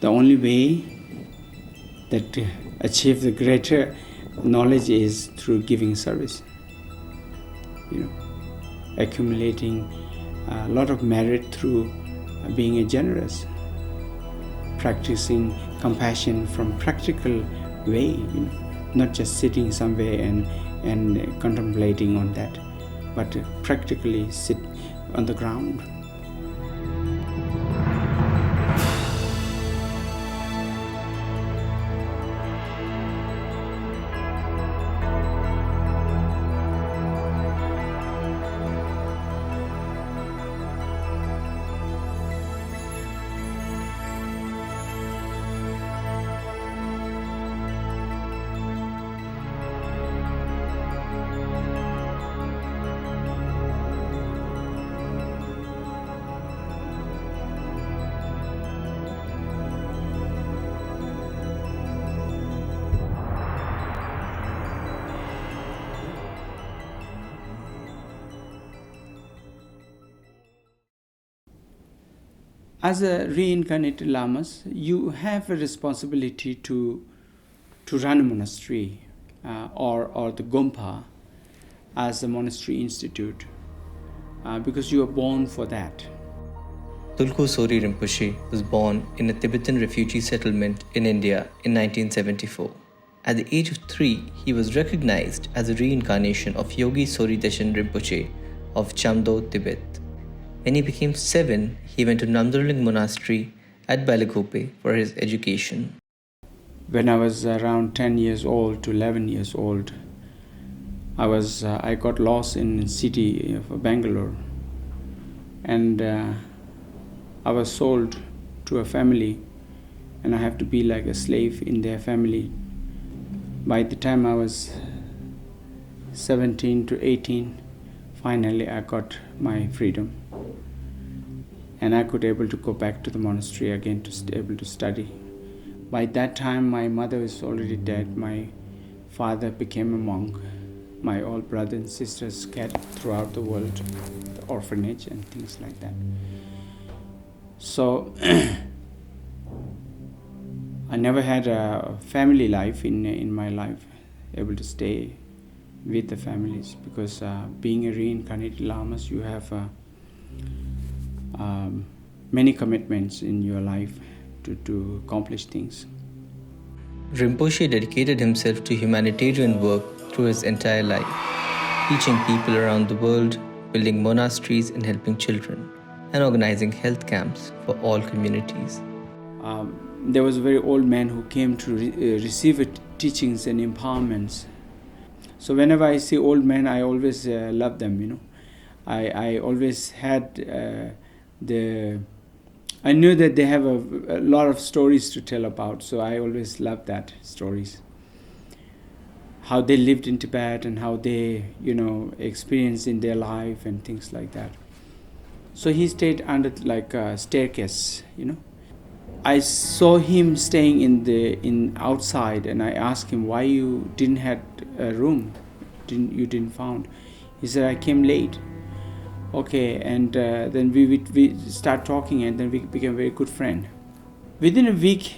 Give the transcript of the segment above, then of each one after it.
the only way that to achieve the greater knowledge is through giving service. Accumulating a lot of merit through being generous, practicing compassion from practical way, not just sitting somewhere and contemplating on that, but practically sit on the ground. As a reincarnated lamas, you have a responsibility to run a monastery or the gompa as a monastery institute because you are born for that. Tulku Tsori Rinpoche was born in a Tibetan refugee settlement in India in 1974. At the age of 3, he was recognized as a reincarnation of Yogi Tsori Dechen Rinpoche of Chamdo, Tibet. When he became 7, he went to Namdurling Monastery at Balagope for his education. When I was around 10 years old to 11 years old, I got lost in the city of Bangalore, and I was sold to a family, and I have to be like a slave in their family. By the time I was 17 to 18, finally I got my freedom. And I could able to go back to the monastery again to able to study. By that time, my mother was already dead. My father became a monk. My all brothers and sisters scattered throughout the world, the orphanage and things like that. So I never had a family life in my life, able to stay with the families, because being a reincarnated lamas, you have many commitments in your life to accomplish things. Rinpoche dedicated himself to humanitarian work through his entire life, teaching people around the world, building monasteries and helping children, and organizing health camps for all communities. There was a very old man who came to receive teachings and empowerments. So whenever I see old men, I always love them, I always had I knew that they have a lot of stories to tell about, so I always loved that stories. How they lived in Tibet and how they, experienced in their life and things like that. So he stayed under like a staircase, I saw him staying in outside, and I asked him why you didn't have a room, you didn't found. He said, I came late. Okay, and then we start talking, and then we became a very good friend. Within a week,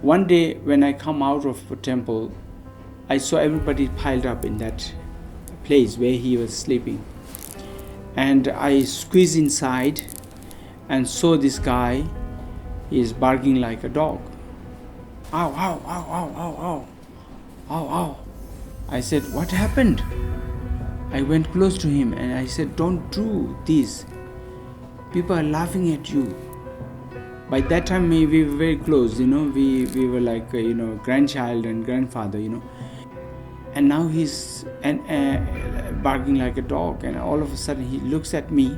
one day when I come out of a temple, I saw everybody piled up in that place where he was sleeping. And I squeezed inside and saw this guy, he is barking like a dog. Ow, ow, ow, ow, ow, ow, ow, ow. I said, what happened? I went close to him and I said, don't do this. People are laughing at you. By that time we were very close, we were like, grandchild and grandfather, And now he's barking like a dog, and all of a sudden he looks at me,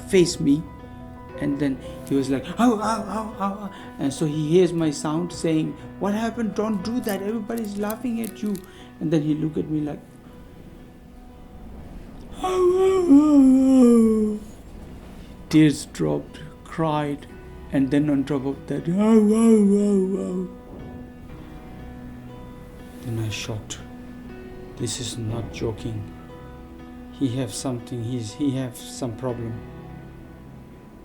face me, and then he was like, ow, ow, ow, ow. And so he hears my sound saying, what happened? Don't do that. Everybody's laughing at you. And then he looked at me like, tears dropped, cried, and then on top of that, then I shocked. This is not joking. He have something. He have some problem.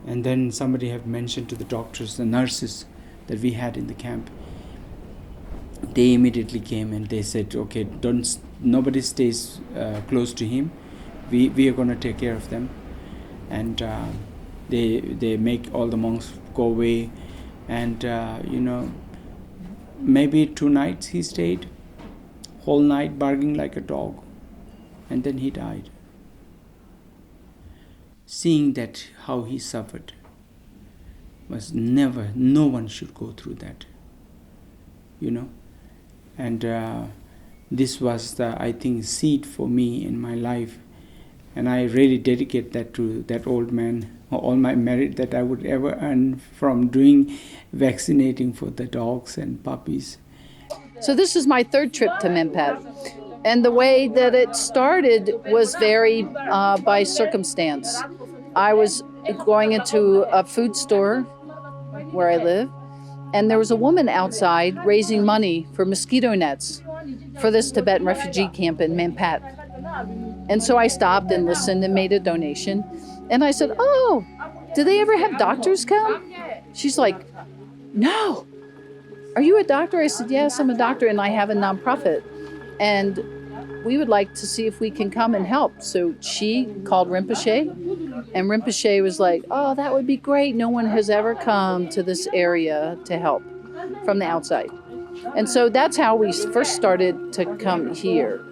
And then somebody have mentioned to the doctors, the nurses, that we had in the camp, they immediately came and they said, okay, nobody stays close to him. We are going to take care of them. And they make all the monks go away. And, maybe 2 nights he stayed, whole night barking like a dog. And then he died. Seeing that, how he suffered, was never, no one should go through that, And this was the, I think, seed for me in my life. And I really dedicate that to that old man, all my merit that I would ever earn from doing vaccinating for the dogs and puppies. So this is my 3rd trip to Mainpat. And the way that it started was very by circumstance. I was going into a food store where I live, and there was a woman outside raising money for mosquito nets for this Tibetan refugee camp in Mainpat. And so I stopped and listened and made a donation. And I said, oh, do they ever have doctors come? She's like, no. Are you a doctor? I said, yes, I'm a doctor and I have a nonprofit. And we would like to see if we can come and help. So she called Rinpoche, and Rinpoche was like, oh, that would be great. No one has ever come to this area to help from the outside. And so that's how we first started to come here.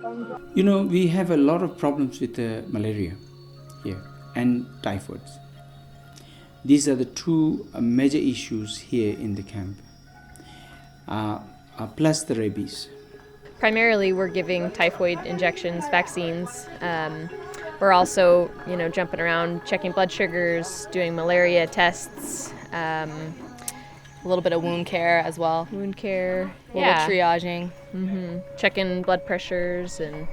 We have a lot of problems with malaria here and typhoid. These are the 2 major issues here in the camp, plus the rabies. Primarily, we're giving typhoid injections, vaccines. We're also, jumping around, checking blood sugars, doing malaria tests, a little bit of wound care as well. Wound care, a little triaging, checking blood pressures and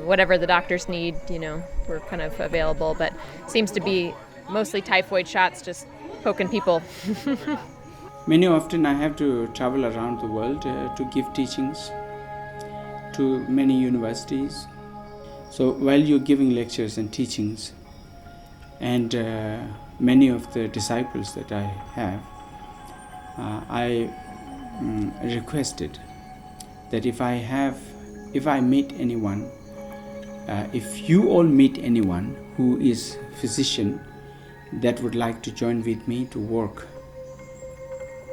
whatever the doctors need. We're kind of available, but seems to be mostly typhoid shots, just poking people. Many often I have to travel around the world to give teachings to many universities. So while you're giving lectures and teachings, and many of the disciples that I have, I requested that if I meet anyone, if you all meet anyone who is physician that would like to join with me to work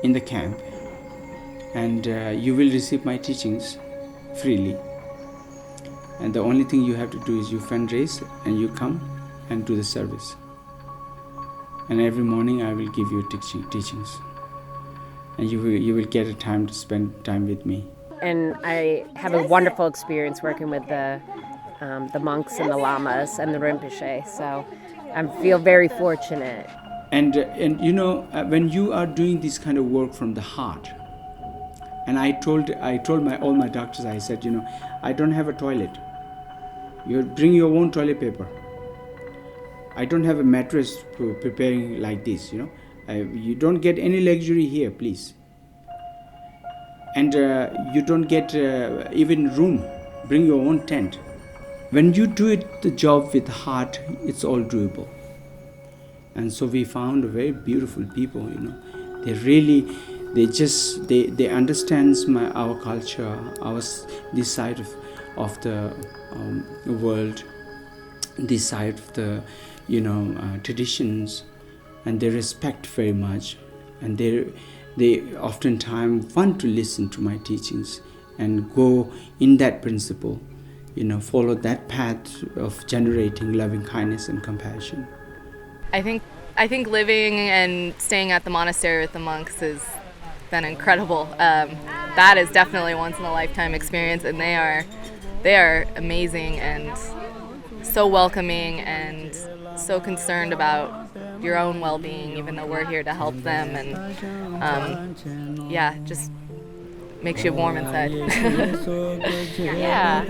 in the camp, and you will receive my teachings freely. And the only thing you have to do is you fundraise and you come and do the service. And every morning I will give you teachings. And you will get a time to spend time with me. And I have a wonderful experience working with the monks and the lamas and the Rinpoche. So I feel very fortunate. And when you are doing this kind of work from the heart, and I told all my doctors, I said, I don't have a toilet. You bring your own toilet paper. I don't have a mattress preparing like this, You don't get any luxury here, please. And you don't get even room. Bring your own tent. When you do the job with heart, it's all doable. And so we found very beautiful people, They understand our culture, this side of the world, this side of the traditions, and they respect very much, and they oftentimes want to listen to my teachings and go in that principle, follow that path of generating loving kindness and compassion. I think living and staying at the monastery with the monks has been incredible. That is definitely once in a lifetime experience, and they are amazing and so welcoming and so concerned about your own well-being, even though we're here to help them, and just makes you warm inside. Yeah.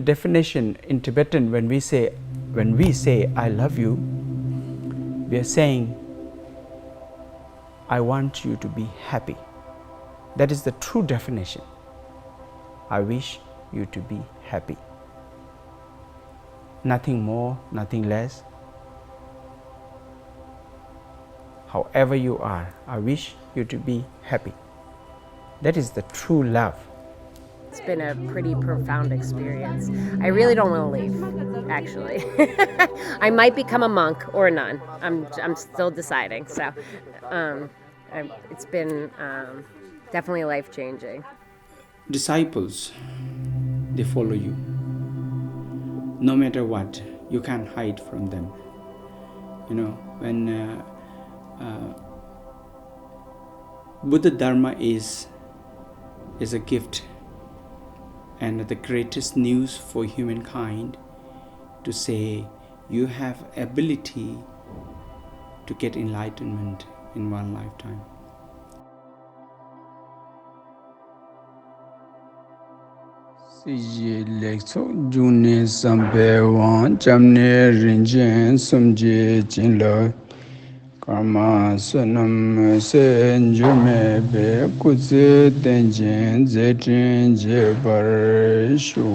definition in Tibetan, when we say I love you, we are saying I want you to be happy. That is the true definition. I wish you to be happy. Nothing more, nothing less. However you are, I wish you to be happy. That is the true love. It's been a pretty profound experience. I really don't want to leave, actually. I might become a monk or a nun. I'm still deciding. So it's been definitely life-changing. Disciples, they follow you. No matter what, you can't hide from them. You know, when Buddha Dharma is a gift and the greatest news for humankind, to say you have ability to get enlightenment in one lifetime. Siji lekso june sampewan jamne rinjen sumje jinlo karma sunam se jume be kuze tenjen zetin je bar shu